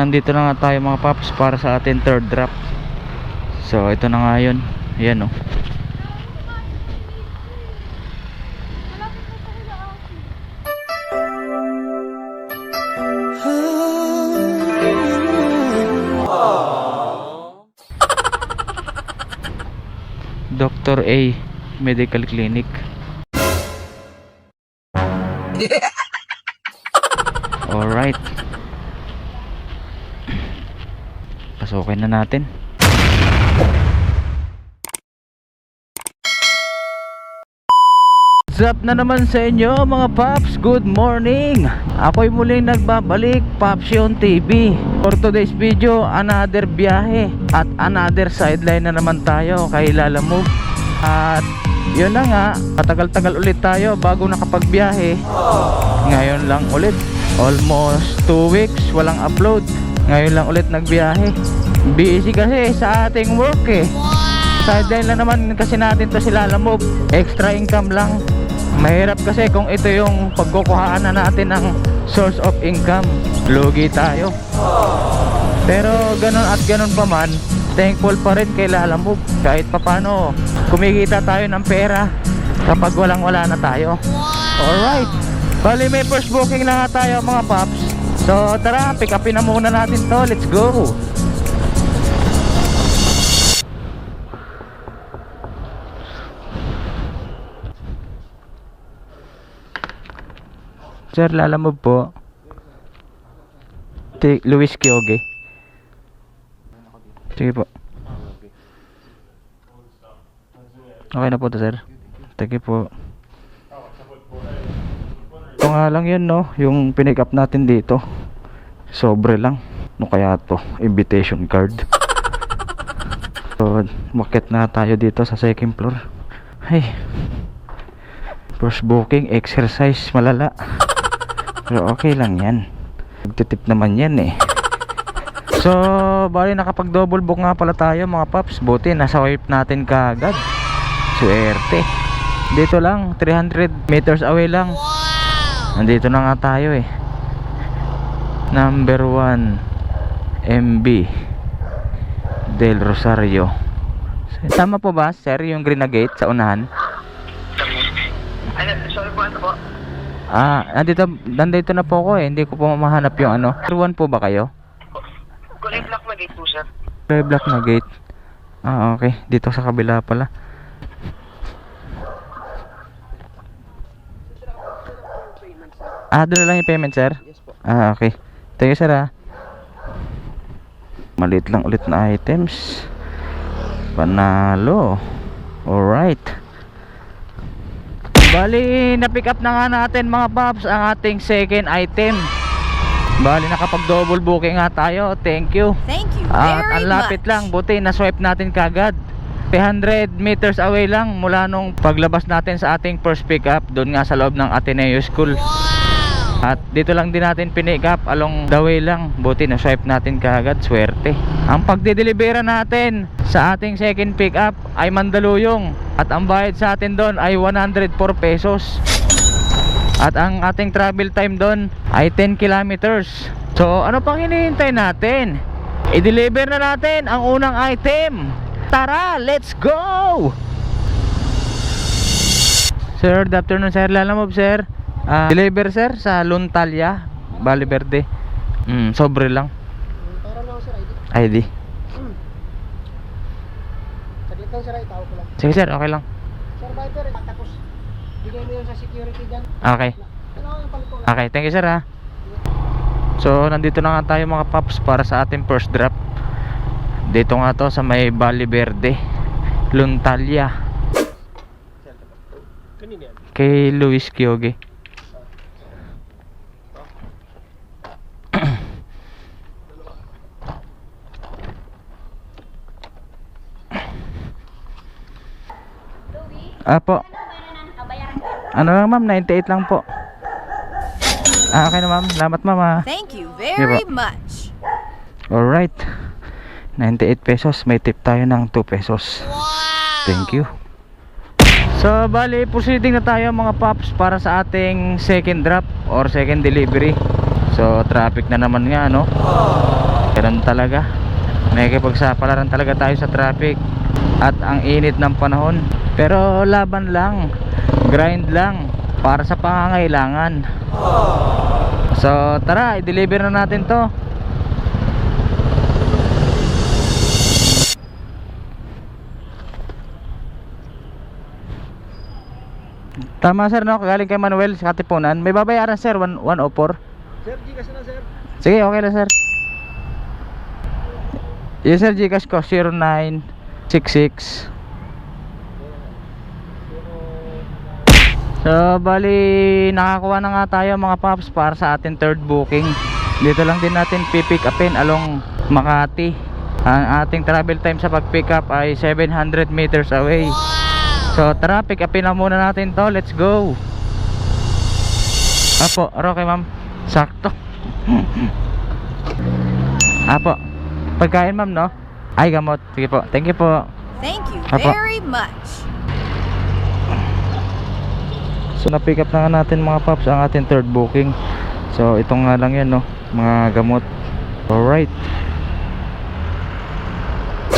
nandito na nga tayo mga paps para sa ating third drop. So ito na nga yun. Ayan o. Dr. A Medical Clinic. Alright, pasukin na natin. What's up na naman sa inyo mga paps? Good morning! Ako'y muling nagbabalik, Papsyon TV. For today's video, another biyahe at another sideline na naman tayo kay Lalamove. At yun na nga, matagal-tagal ulit tayo bago nakapagbiyahe. Ngayon lang ulit, almost 2 weeks walang upload. Ngayon lang ulit nagbiyahe. Busy kasi sa ating work eh. Sideline lang naman kasi natin to si Lalamove. Extra income lang. Mahirap kasi kung ito yung pagkukuhaan na natin ng source of income. Lugi tayo. Pero ganun at ganun pa man, thankful pa rin kay Lalamove. Kahit papano kumikita tayo ng pera kapag walang-wala na tayo. Alright, bali may first booking na nga tayo mga paps. So tara, pick upin na muna natin to. Let's go. Sir, Lalamove po. Luis Kyoge. Sige po. Okay na po to sir. Thank you po. Ito nga lang yun no, yung pinick up natin dito. Sobre lang. No kaya to, invitation card. So, makit na tayo dito sa second floor. Hey, first booking, exercise malala. Pero okay lang yan. Magtitip naman yan eh. So, bali nakapag double book nga pala tayo mga paps. Buti nasa wipe natin kaagad. Swerte. Dito lang, 300 meters away lang. Nandito na nga tayo eh. Number 1 MB Del Rosario. Tama po ba sir yung green na gate sa unahan? Sorry po, ano po? Nandito na po ako eh. Hindi ko po mahanap yung ano. Number 1 po ba kayo? Kulay black na gate po, sir. Kulay black na gate. Okay. Dito sa kabila pala. Doon na lang yung payment, sir? Yes po. Okay. Thank you, sir Maliit lang ulit na items. Panalo. Alright. Bali, na-pick up na nga natin mga paps ang ating second item. Bali, nakapag double booking nga tayo. Thank you. Thank you At very ang lapit much. lang, buti na-swipe natin kagad. 300 meters away lang mula nung paglabas natin sa ating first pick up doon nga sa loob ng Ateneo School. At dito lang din natin pinick up, along the way lang. Buti na swipe natin kaagad, swerte. Ang pagdidelibera natin sa ating second pick up ay Mandaluyong. At ang bayad sa atin doon ay 104 pesos. At ang ating travel time doon ay 10 kilometers. So ano pang hinihintay natin? I-deliver na natin ang unang item. Tara, let's go! Sir, good afternoon sir. Lalamove sir. Deliver sir sa Luntalia, Valle Verde. Sobre lang. Para lang, sir, ID. ID. Saglit lang, sir, tawag ko lang. Sige sir, okay lang. Sir, Viper, tapos bigay mo yun sa security dyan. Okay. Ano yung palit ko lang? Okay, thank you sir So, nandito na nga tayo mga paps para sa ating first drop. Dito nga to sa may Valle Verde, Luntalia. Kanina yan. Kay Luis Kyoge. Apo. Ano lang ma'am, 98 lang po. Okay na ma'am, salamat ma'am Thank you very Sige po. much. Alright, 98 pesos. May tip tayo ng 2 pesos. Thank you. So bali, proceeding na tayo mga paps para sa ating second drop or second delivery. So traffic na naman nga no. Ganun talaga. Nakikipagsapalaran talaga tayo sa traffic. At ang init ng panahon. Pero laban lang. Grind lang. Para sa pangangailangan. So tara, i-deliver na natin to. Tama sir, no? Galing kay Manuel sa Katipunan. May babayaran sir, 104. Sir, Gcash na sir. Sige, okay na sir. Yes sir, Gcash ko 0966. So bali nakakuha na nga tayo mga paps para sa ating third booking. Dito lang din natin pipick upin along Makati. Ang ating travel time sa pag-pick up ay 700 meters away. So tara, pick upin na muna natin to. Let's go. Apo, okay ma'am. Sakto. Apo, pagkain ma'am, no? Ay, gamot. Sige po, thank you po. Thank you Apo. very much. So na-pick up na nga natin mga paps ang ating third booking. So ito nga lang yan, no? Mga gamot. Alright.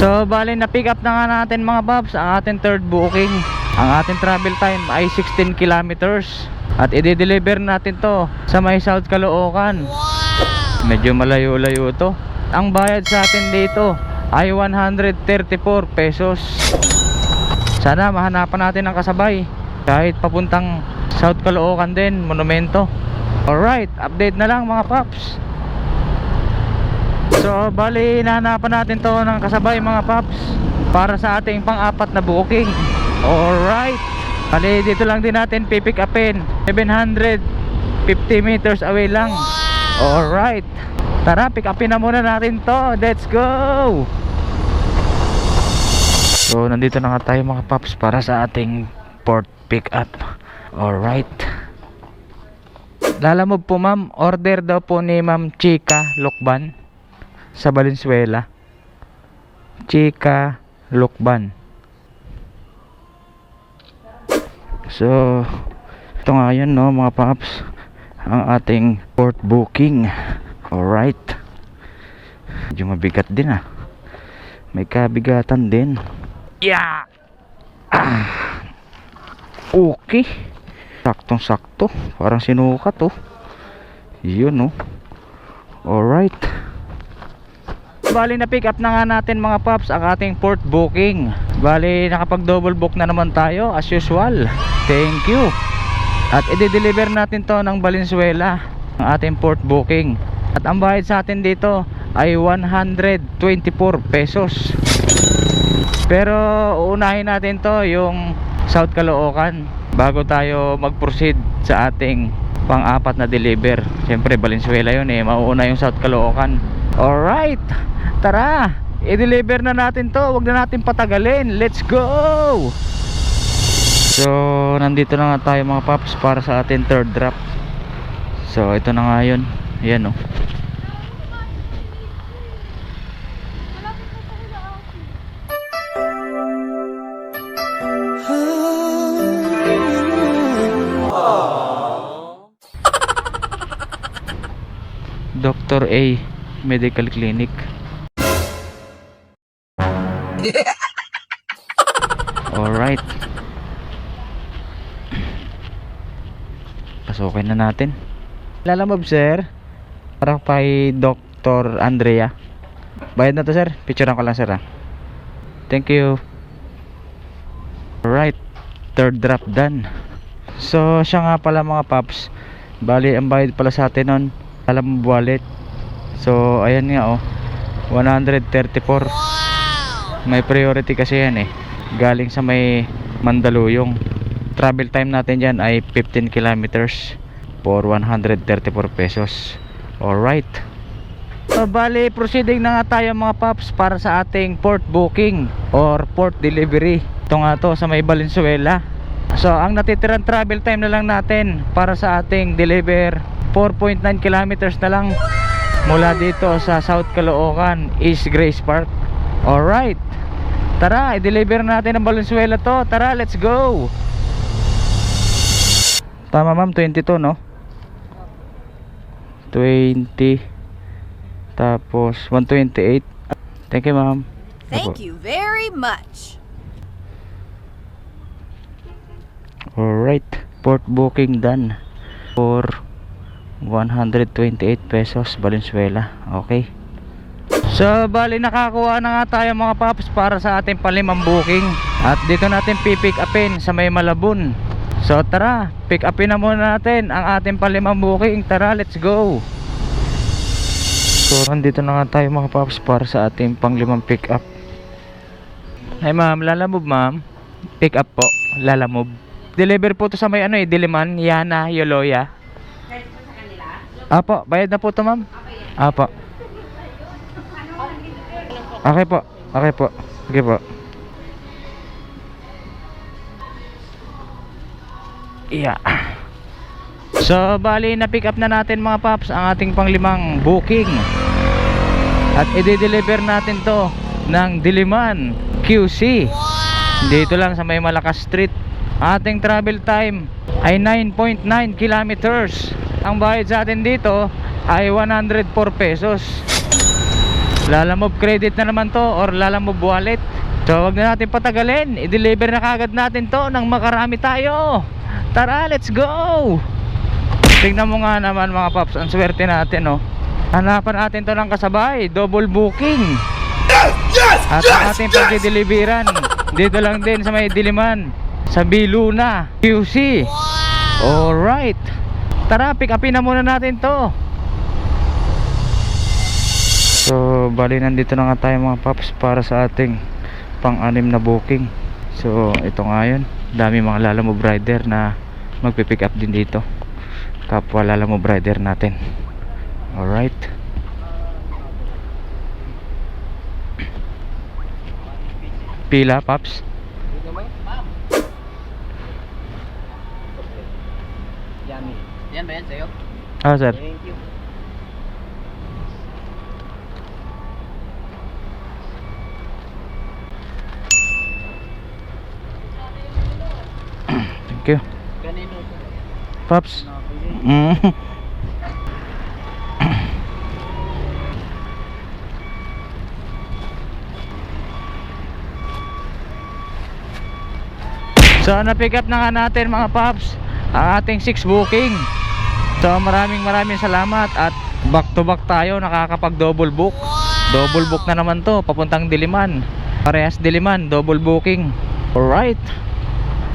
So bali na-pick up na nga natin mga paps ang ating third booking. Ang ating travel time ay 16 kilometers. At i-deliver natin to sa may South Caloocan. Medyo malayo-layo to. Ang bayad sa atin dito ay 134 pesos. Sana mahanapan natin ang kasabay kahit papuntang South Caloocan din, Monumento. Alright, update na lang mga paps. So bali hinahanapan natin to ng kasabay mga paps para sa ating pang-apat na booking. Alright, bali dito lang din natin pipick upin, 750 meters away lang. Alright, tara, pick upin na muna natin to. Let's go. So nandito na nga tayo mga paps para sa ating port pick up. Alright, lalamove po ma'am. Order daw po ni ma'am Chika Lokban sa Valenzuela. Chika Lokban. So ito nga yun, no mga paps, ang ating port booking. Alright, medyo mabigat din, may kabigatan din. Yeah. Okay, saktong sakto, parang sinukat, oh. Yun, no. Alright, bali na pick up na nga natin mga paps ang ating port booking. Bali nakapag double book na naman tayo as usual. Thank you. At i-deliver natin to ng Valenzuela, ang ating port booking. At ang bayad sa atin dito ay 124 pesos. Pero uunahin natin to yung South Caloocan bago tayo mag-proceed sa ating pang-apat na deliver. Siyempre Valenzuela yun, mauuna yung South Caloocan. Alright, tara, i-deliver na natin to. Huwag na natin patagalin. Let's go. So nandito na nga tayo mga paps para sa ating third drop. So ito na nga yun. Yan, oh. Dr. A Medical Clinic. Alright, pasukin na natin. Lalamove sir, para kay Dr. Andrea. Bayad na to sir, picturean ko lang sir, thank you. Alright, third drop done. So siya nga pala mga paps, bali ang bayad pala sa atin nun, alam wallet. So ayan nga, 134. May priority kasi yan, galing sa may Mandaluyong. Travel time natin dyan ay 15 kilometers for 134 pesos. Alright, so bali proceeding na nga tayo mga paps para sa ating port booking or port delivery. Ito nga to sa may Valenzuela. So ang natitirang travel time na lang natin para sa ating deliver 4.9 kilometers na lang mula dito sa South Caloocan, East Grace Park. Alright, tara, i-deliver natin ang Valenzuela to. Tara, let's go. Tama ma'am, 22 no? 22 Tapos 128. Thank you, ma'am. Thank you very much. Alright, port booking done for 128 pesos Valenzuela. Okay. So bali nakakuha na nga tayo mga paps para sa ating palimang booking. At dito natin pipick upin sa may Malabon. So tara, pick upin na muna natin ang ating palimang booking. Tara, let's go. So nandito na nga tayo mga paps para sa ating panglimang pick up. Hi ma'am, Lalamove ma'am. Pick up po, Lalamove. Deliver po to sa may Diliman, Yana, Yoloya. Pwede po sa kanila? Apo, bayad na po to ma'am. Apo. Okay po. Okay po. Sige po. Yeah. So, bali na pick up na natin mga paps ang ating panglimang booking. At i-deliver natin to ng Diliman, QC. Dito lang sa may Malakas Street. Ating travel time ay 9.9 kilometers. Ang bayad sa atin dito ay 104 pesos. Lalamove credit na naman to or Lalamove wallet. So wag na natin patagalin, i-deliver na kagad natin to nang makarami tayo. Tara, let's go. Tingnan mo nga naman mga paps, ang swerte natin, oh. Hanapan natin to ng kasabay, double booking. At ang ating pagdideliveran dito lang din sa may Diliman, sa Biluna, QC. Alright, tara, pick upin na muna natin to. So bali nandito na nga tayo mga paps para sa ating pang-anim na booking. So ito nga yun, dami mga Lalamove rider na magpipick up din dito, kapwa Lalamove rider natin. Alright, pila paps. Yummy. Yan ba yan sa'yo? Ah sir. Thank you. Thank you Kanino? paps. So na-pick up na nga natin mga paps ang ating 6 booking. So maraming salamat at back to back tayo, nakakapag double book. Double book na naman to papuntang Diliman. Parehas Diliman, double booking. Alright.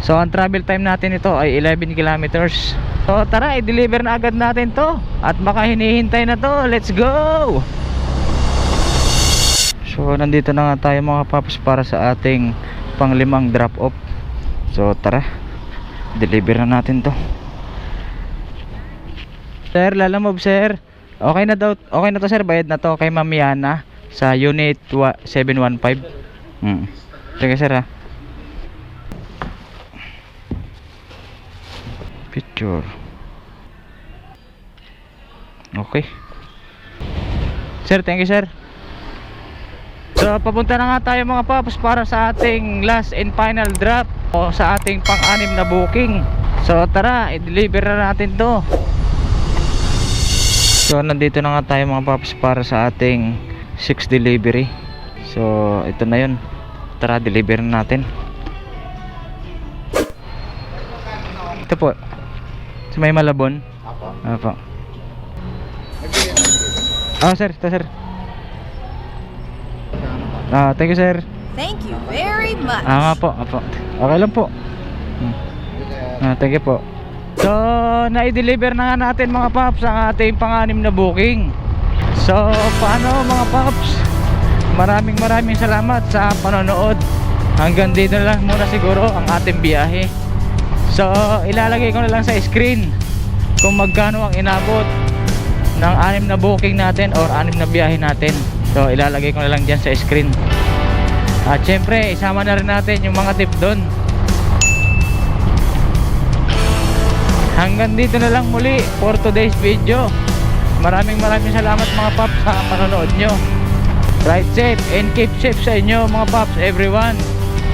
So ang travel time natin ito ay 11 kilometers. So tara, i-deliver na agad natin to. At baka hinihintay na to. Let's go. So nandito na nga tayo mga paps para sa ating panglimang drop off. So tara, deliver na natin to. Sir, Lalamove sir. Okay na daw, okay na to sir, bayad na to kay Ma'am Yana sa unit 715. Sige sir ha. Picture. Okay. Sir, thank you sir. So papunta na nga tayo mga paps para sa ating last and final drop o sa ating pang-anim na booking. So tara, i-deliver na natin to. So nandito na nga tayo mga paps para sa ating 6 delivery. So ito na yun. Tara, deliver na natin. Ito po sa may Malabon. Apo. Sir, ito sir. Thank you sir. Thank you very much. Nga po, apo. Okay lang po. Thank you po. So, na-deliver na nga natin mga paps ang ating pang-anim na booking. So, paano mga paps? Maraming salamat sa panonood. Hanggang dito na lang muna siguro ang ating biyahe. So, ilalagay ko na lang sa screen kung magkano ang inabot ng 6 na booking natin or 6 na biyahe natin. So ilalagay ko na lang dyan sa screen. At syempre isama na rin natin yung mga tip doon. Hanggang dito na lang muli for today's video. Maraming salamat mga paps sa panonood nyo. Ride safe and keep safe sa inyo mga paps everyone.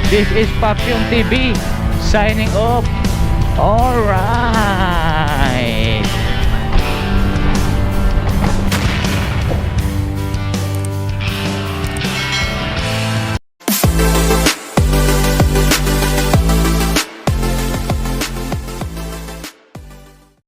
This is Papsyong TV signing off. Alright.